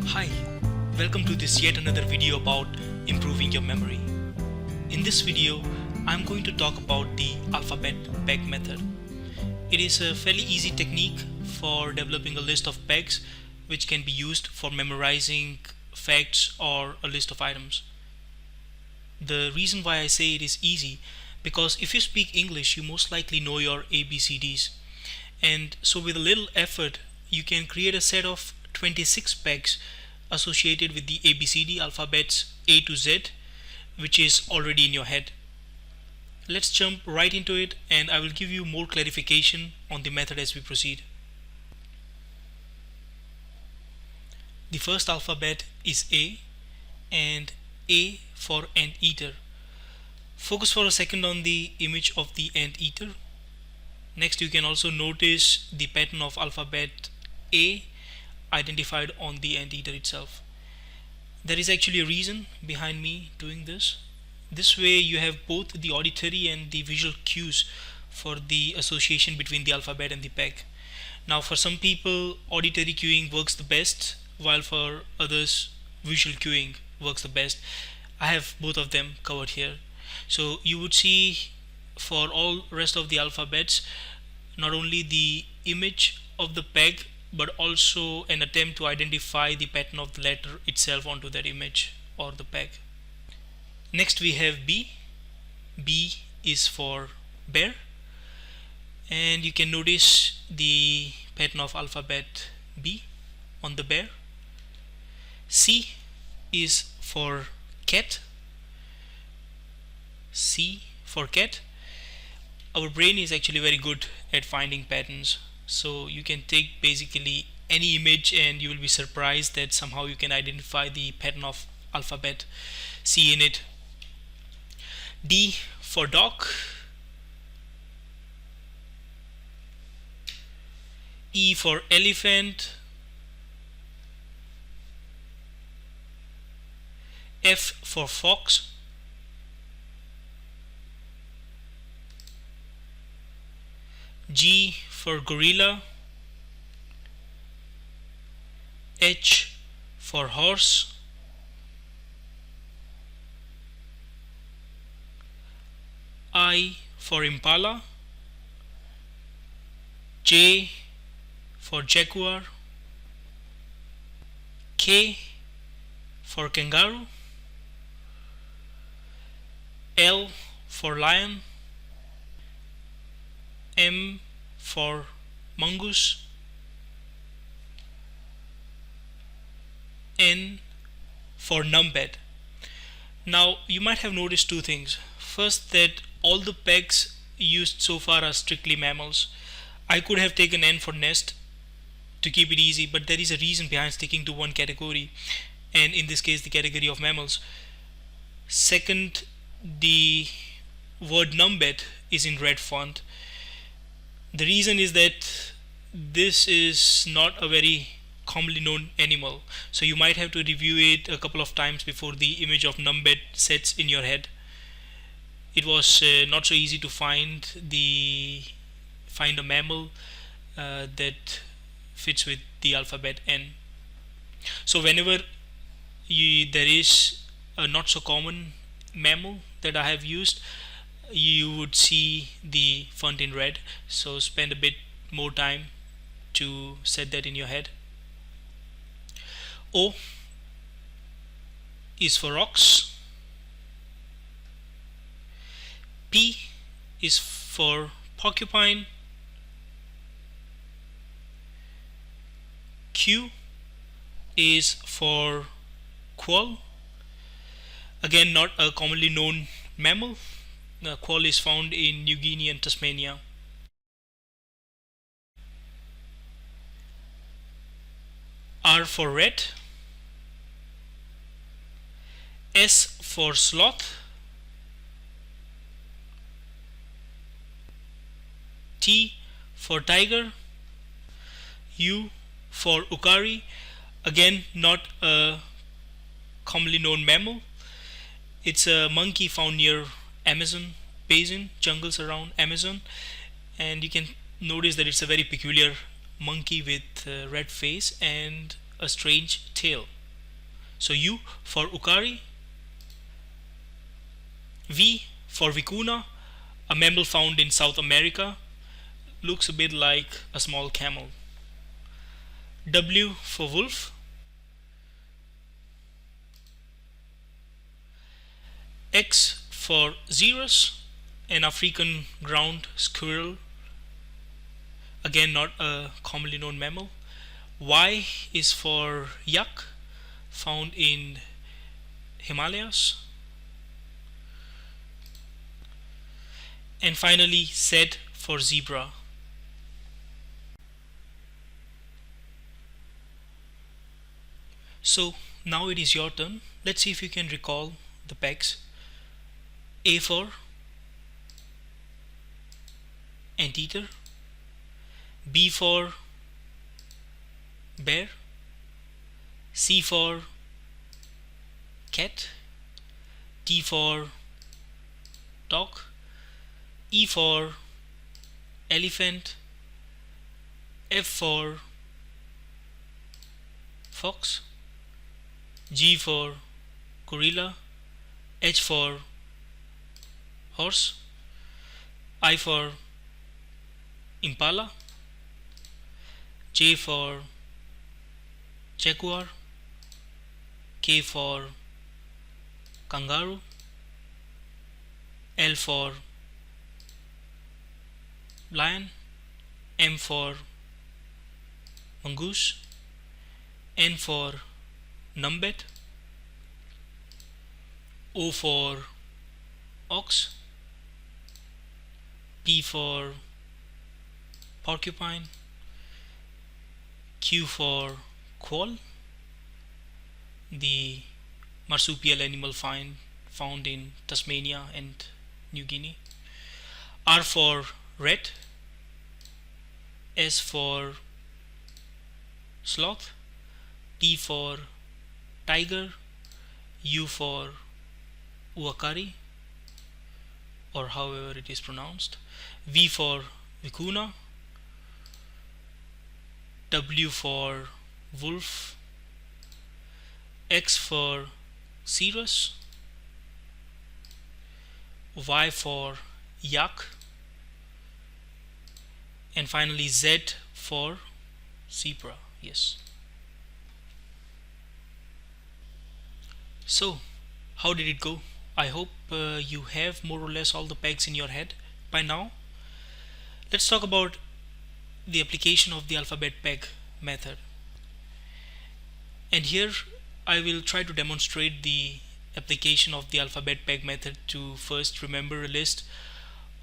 Hi, welcome to this yet another video about improving your memory. In this video, I'm going to talk about the alphabet peg method. It is a fairly easy technique for developing a list of pegs which can be used for memorizing facts or a list of items. The reason why I say it is easy because if you speak English, you most likely know your ABCDs. And so with a little effort, you can create a set of 26 pegs associated with the ABCD alphabets A to Z, which is already in your head. Let's jump right into it and I will give you more clarification on the method as we proceed. The first alphabet is A, and A for anteater. Focus for a second on the image of the anteater. Next, you can also notice the pattern of alphabet A identified on the anteater itself. There is actually a reason behind me doing this. This way you have both the auditory and the visual cues for the association between the alphabet and the peg. Now for some people auditory cueing works the best, while for others visual cueing works the best. I have both of them covered here. So you would see for all rest of the alphabets not only the image of the peg but also an attempt to identify the pattern of the letter itself onto that image or the peg. Next we have B. B is for bear, and you can notice the pattern of alphabet B on the bear. C is for cat. C for cat. Our brain is actually very good at finding patterns, so you can take basically any image and you will be surprised that somehow you can identify the pattern of alphabet C in it. D for dog. E for elephant. F for fox. G for gorilla. H for horse. I for impala. J for jaguar. K for kangaroo. L for lion. M for mongoose. N for numbed. Now you might have noticed two things. First, that all the pegs used so far are strictly mammals. I could have taken N for nest to keep it easy, but there is a reason behind sticking to one category, and in this case the category of mammals. Second, the word numbed is in red font. The reason is that this is not a very commonly known animal, so you might have to review it a couple of times before the image of numbed sets in your head. It was not so easy to find a mammal that fits with the alphabet N. So whenever there is a not so common mammal that I have used, you would see the font in red, so spend a bit more time to set that in your head. O is for ox. P is for porcupine. Q is for quail. Again, not a commonly known mammal. The quail is found in New Guinea and Tasmania. R for rat. S for sloth. T for tiger. U for ukari. Again, not a commonly known mammal. It's a monkey found near Amazon basin, jungles around Amazon, and you can notice that it's a very peculiar monkey with a red face and a strange tail. So U for Ukari. V for Vicuna, a mammal found in South America, looks a bit like a small camel. W for wolf. X for xerus, an African ground squirrel, again not a commonly known mammal. Y is for yak, found in Himalayas. And finally Z for zebra. So now it is your turn. Let's see if you can recall the pegs. A for anteater, B for bear, C for cat, T for dog, E for elephant, F for fox, G for gorilla, H for horse, I for impala, J for jaguar, K for kangaroo, L for lion, M for mongoose, N for numbat, O for ox, P for porcupine, Q for quoll, the marsupial animal found in Tasmania and New Guinea, R for rat, S for sloth, T for tiger, U for uakari, or however it is pronounced, V for vicuna, W for wolf, X for xerus, Y for yak, and finally Z for zebra. Yes. So how did it go? I hope you have more or less all the pegs in your head by now. Let's talk about the application of the alphabet peg method. And here I will try to demonstrate the application of the alphabet peg method to first remember a list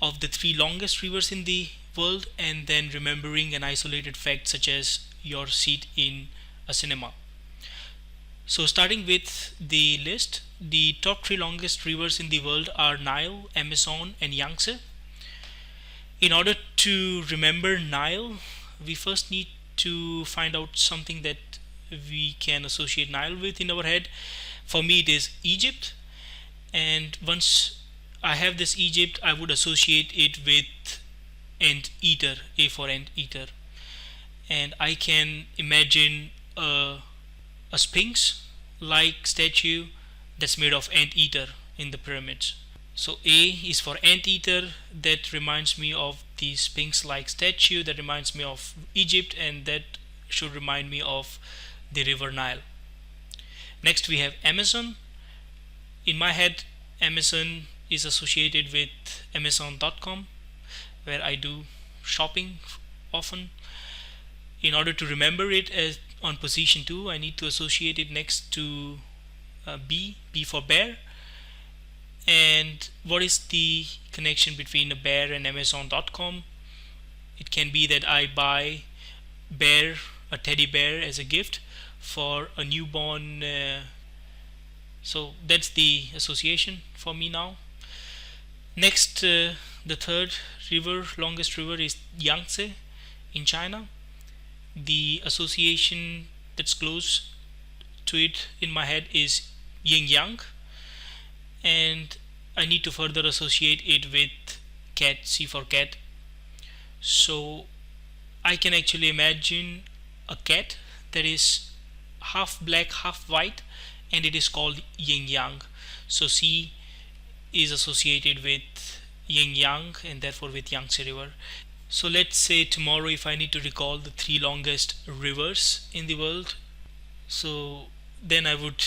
of the 3 longest rivers in the world, and then remembering an isolated fact such as your seat in a cinema. So starting with the list, the top 3 longest rivers in the world are Nile, Amazon and Yangtze. In order to remember Nile, we first need to find out something that we can associate Nile with in our head. For me it is Egypt, and once I have this Egypt, I would associate it with anteater, A for anteater, and I can imagine a sphinx like statue that's made of anteater in the pyramids. So A is for anteater, that reminds me of the sphinx like statue, that reminds me of Egypt, and that should remind me of the river Nile. Next we have Amazon. In my head, Amazon is associated with Amazon.com, where I do shopping often. In order to remember it as on position 2, I need to associate it next to B for bear. And what is the connection between a bear and Amazon.com? It can be that I buy a teddy bear as a gift for a newborn. So that's the association for me now. Next, the third longest river is Yangtze in China. The association that's close to it in my head is yin yang, and I need to further associate it with cat, C for cat. So I can actually imagine a cat that is half black, half white, and it is called yin yang. So sea is associated with yin yang and therefore with Yangtze River. So let's say tomorrow if I need to recall the three longest rivers in the world, so then I would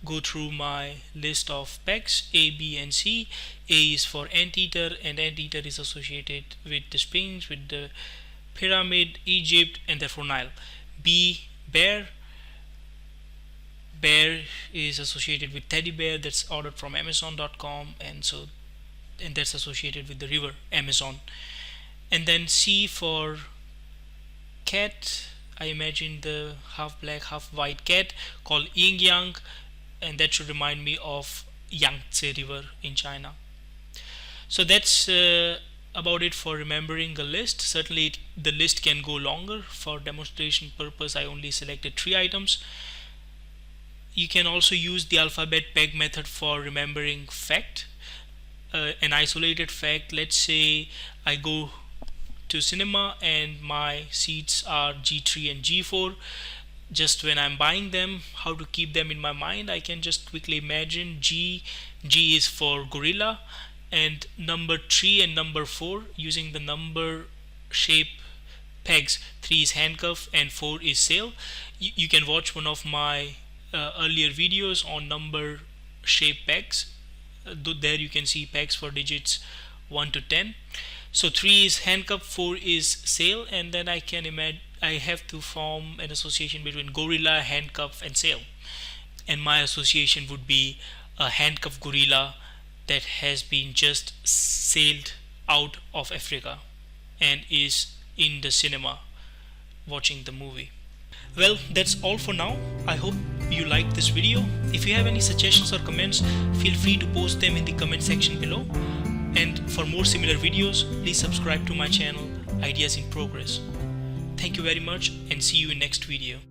go through my list of pegs A, B and C. A is for anteater, and anteater is associated with the springs, with the pyramid, Egypt, and therefore Nile. B, bear. Bear is associated with teddy bear, that's ordered from Amazon.com, and that's associated with the river Amazon. And then C for cat, I imagine the half black, half white cat called yin yang, and that should remind me of Yangtze River in China. So that's about it for remembering a list. Certainly the list can go longer. For demonstration purpose I only selected 3 items. You can also use the alphabet peg method for remembering fact, an isolated fact. Let's say I go to cinema and my seats are G3 and G4. Just when I'm buying them, how to keep them in my mind, I can just quickly imagine G is for gorilla, and number 3 and number 4 using the number shape pegs. 3 is handcuff and 4 is sail. You can watch one of my earlier videos on number shape pegs. There you can see pegs for digits 1 to 10. So 3 is handcuff, 4 is sail, and then I can imagine I have to form an association between gorilla, handcuff and sail, and my association would be a handcuffed gorilla that has been just sailed out of Africa and is in the cinema watching the movie. Well, that's all for now. I hope you liked this video. If you have any suggestions or comments, feel free to post them in the comment section below. And for more similar videos, please subscribe to my channel, Ideas in Progress. Thank you very much and see you in next video.